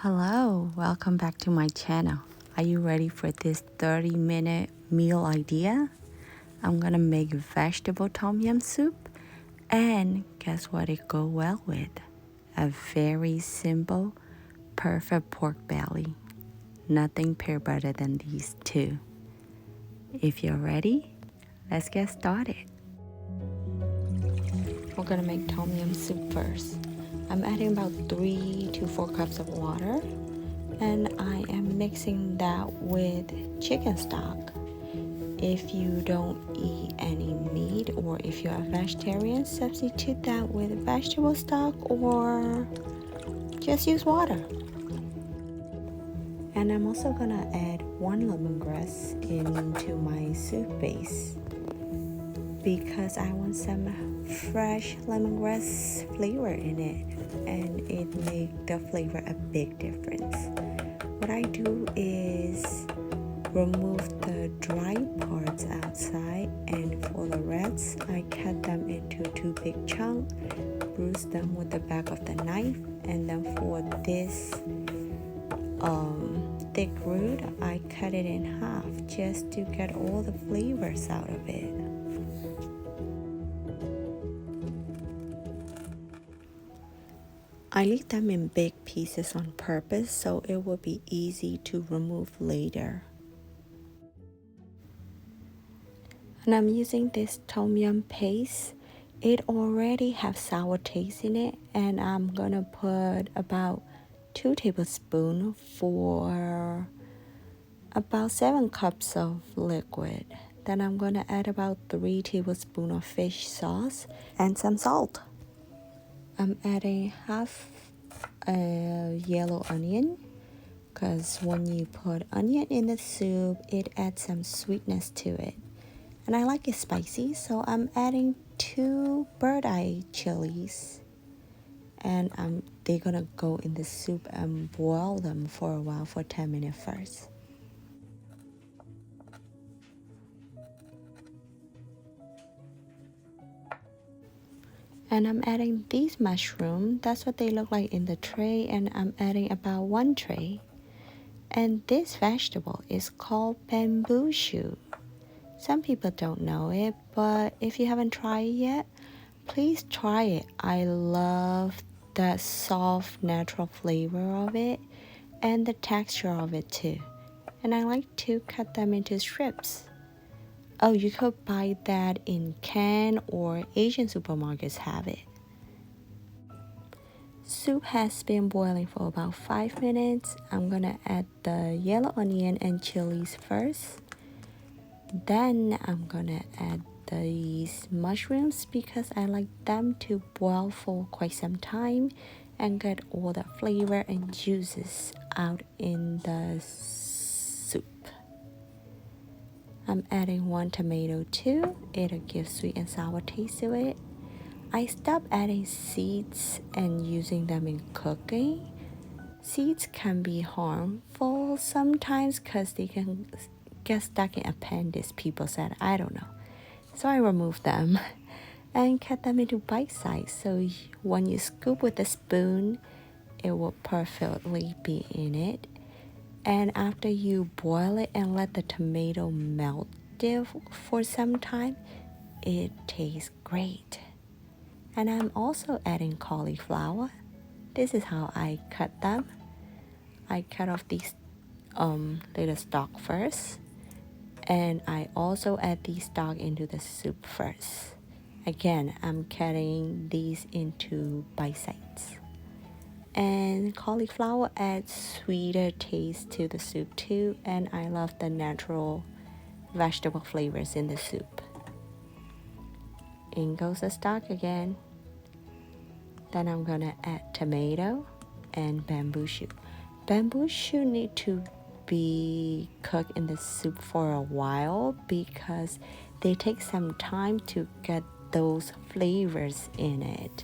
Hello, welcome back to my channel. Are you ready for this 30-minute meal idea? I'm gonna make vegetable tom yum soup, and guess what it go well with? A very simple, perfect pork belly. Nothing pair better than these two. If you're ready, let's get started. We're gonna make tom yum soup first. I'm adding about 3 to 4 cups of water, and I am mixing that with chicken stock. If you don't eat any meat, or if you're a vegetarian, substitute that with vegetable stock or just use water. And I'm also gonna add 1 lemongrass into my soup base because I want some fresh lemongrass flavor in it, and it makes the flavor a big difference. What I do is remove the dry parts outside, and for the reds, I cut them into 2 big chunks, bruise them with the back of the knife, and then for this thick root, I cut it in half just to get all the flavors out of it. I leave them in big pieces on purpose so it will be easy to remove later. And I'm using this tom yum paste. It already has sour taste in it, and I'm gonna put about 2 tablespoons for about 7 cups of liquid. Then I'm gonna add about 3 tablespoons of fish sauce and some salt. I'm adding half a yellow onion because when you put onion in the soup, it adds some sweetness to it. And I like it spicy, so I'm adding 2 bird eye chilies. And they're gonna go in the soup and boil them for a while for 10 minutes first. And I'm adding these mushrooms. That's what they look like in the tray, and I'm adding about 1 tray. And this vegetable is called bamboo shoot. Some people don't know it, but if you haven't tried it yet, please try it. I love the soft natural flavor of it and the texture of it too. And I like to cut them into strips. Oh, you could buy that in can, or Asian supermarkets have it. Soup has been boiling for about 5 minutes. I'm gonna add the yellow onion and chilies first. Then I'm gonna add these mushrooms because I like them to boil for quite some time and get all the flavor and juices out in the soup. I'm adding 1 tomato too. It'll give sweet and sour taste to it. I stopped adding seeds and using them in cooking. Seeds can be harmful sometimes because they can get stuck in appendix, people said. I don't know. So I removed them and cut them into bite size. So when you scoop with a spoon, it will perfectly be in it. And after you boil it and let the tomato melt there for some time, it tastes great. And I'm also adding cauliflower. This is how I cut them. I cut off these little stalk first, and I also add these stalk into the soup first. Again, I'm cutting these into bite sizes. And cauliflower adds sweeter taste to the soup too, and I love the natural vegetable flavors in the soup. In goes the stock again. Then I'm gonna add tomato and bamboo shoot. Bamboo shoot need to be cooked in the soup for a while because they take some time to get those flavors in it.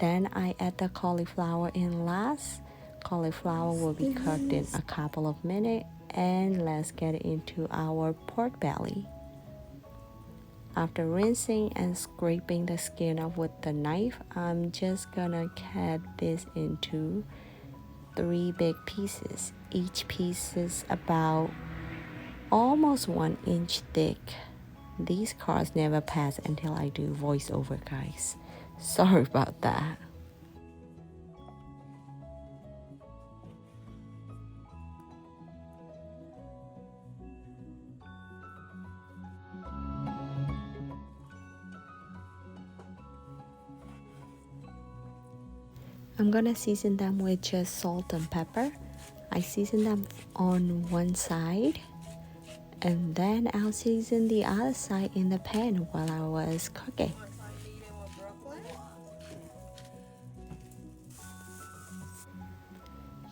Then I add the cauliflower in last. Cauliflower will be cooked in a couple of minutes, and let's get into our pork belly. After rinsing and scraping the skin off with the knife, I'm just gonna cut this into 3 big pieces. Each piece is about almost 1 inch thick. These cards never pass until I do voiceover, guys. Sorry about that. I'm gonna season them with just salt and pepper. I season them on one side, and then I'll season the other side in the pan while I was cooking.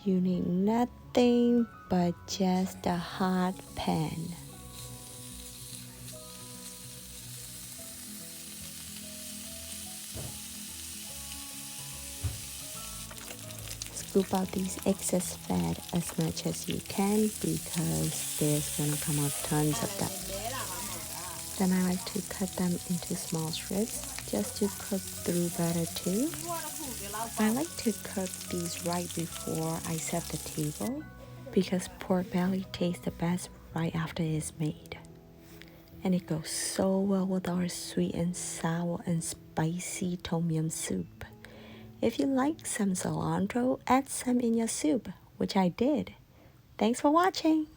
You need nothing but just a hot pan. Scoop out these excess fat as much as you can because there's gonna come out tons of that. Then I like to cut them into small strips just to cook through better too. I like to cook these right before I set the table because pork belly tastes the best right after it's made. And it goes so well with our sweet and sour and spicy tom yum soup. If you like some cilantro, add some in your soup, which I did. Thanks for watching.